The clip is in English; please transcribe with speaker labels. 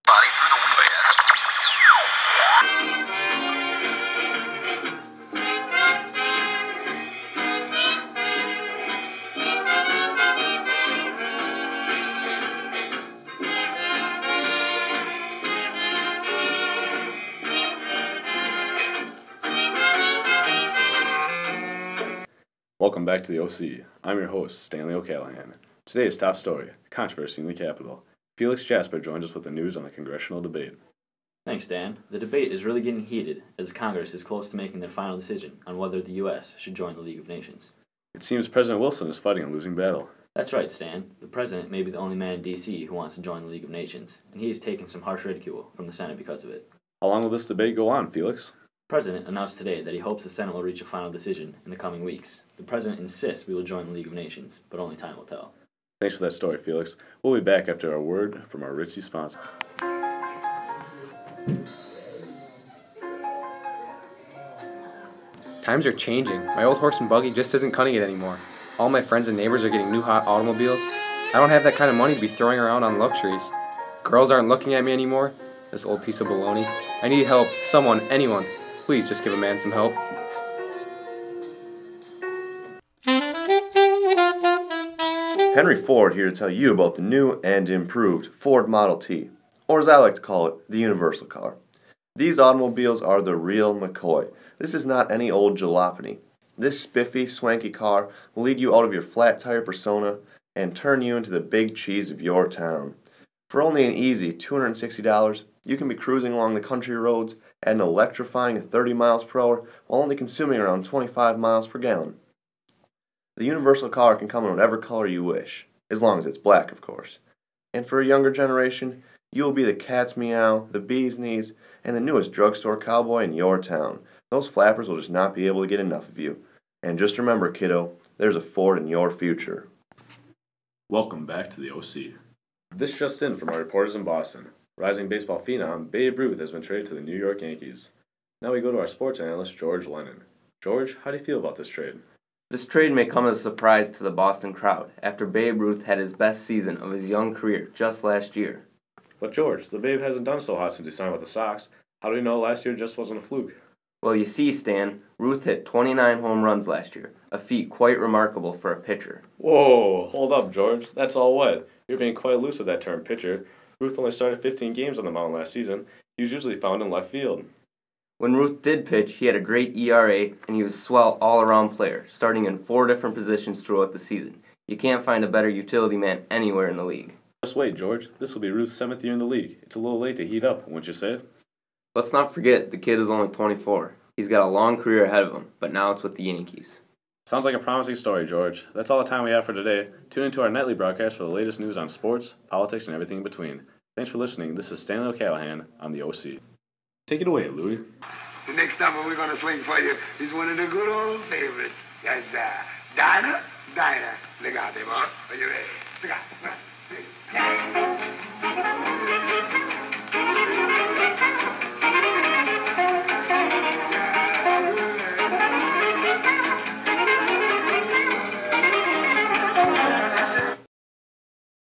Speaker 1: Body through the wheel head.
Speaker 2: Welcome back to the OC. I'm your host, Stanley O'Callahan. Today's top story, controversy in the Capitol. Felix Jasper joins us with the news on the congressional debate.
Speaker 3: Thanks, Dan. The debate is really getting heated as Congress is close to making their final decision on whether the U.S. should join the League of Nations.
Speaker 2: It seems President Wilson is fighting a losing battle.
Speaker 3: That's right, Stan. The President may be the only man in D.C. who wants to join the League of Nations, and he has taken some harsh ridicule from the Senate because of it.
Speaker 2: How long will this debate go on, Felix?
Speaker 3: The President announced today that he hopes the Senate will reach a final decision in the coming weeks. The President insists we will join the League of Nations, but only time will tell.
Speaker 2: Thanks for that story, Felix. We'll be back after a word from our Ritzy sponsor.
Speaker 4: Times are changing. My old horse and buggy just isn't cutting it anymore. All my friends and neighbors are getting new hot automobiles. I don't have that kind of money to be throwing around on luxuries. Girls aren't looking at me anymore. This old piece of baloney. I need help. Someone, anyone. Please just give a man some help.
Speaker 5: Henry Ford here to tell you about the new and improved Ford Model T, or as I like to call it, the Universal Car. These automobiles are the real McCoy. This is not any old jalopny. This spiffy, swanky car will lead you out of your flat tire persona and turn you into the big cheese of your town. For only an easy $260, you can be cruising along the country roads at an electrifying 30 miles per hour while only consuming around 25 miles per gallon. The Universal Car can come in whatever color you wish, as long as it's black, of course. And for a younger generation, you will be the cat's meow, the bee's knees, and the newest drugstore cowboy in your town. Those flappers will just not be able to get enough of you. And just remember, kiddo, there's a Ford in your future.
Speaker 2: Welcome back to the OC. This just in from our reporters in Boston. Rising baseball phenom Babe Ruth has been traded to the New York Yankees. Now we go to our sports analyst, George Lennon. George, how do you feel about this trade?
Speaker 6: This trade may come as a surprise to the Boston crowd after Babe Ruth had his best season of his young career just last year.
Speaker 2: But George, the Babe hasn't done so hot since he signed with the Sox. How do we know last year just wasn't a fluke?
Speaker 6: Well, you see, Stan, Ruth hit 29 home runs last year, a feat quite remarkable for a pitcher.
Speaker 2: Whoa, hold up, George. That's all what? You're being quite loose with that term, pitcher. Ruth only started 15 games on the mound last season. He was usually found in left field.
Speaker 6: When Ruth did pitch, he had a great ERA, and he was a swell all-around player, starting in 4 different positions throughout the season. You can't find a better utility man anywhere in the league.
Speaker 2: Just wait, George. This will be Ruth's 7th year in the league. It's a little late to heat up, wouldn't you say?
Speaker 6: Let's not forget, the kid is only 24. He's got a long career ahead of him, but now it's with the Yankees.
Speaker 2: Sounds like a promising story, George. That's all the time we have for today. Tune into our nightly broadcast for the latest news on sports, politics, and everything in between. Thanks for listening. This is Stanley O'Callahan on the OC. Take it away, Louie.
Speaker 7: The next number we're going to swing for you is one of the good old favorites. That's Dinah. Look out there, boy. Are you ready? Look out.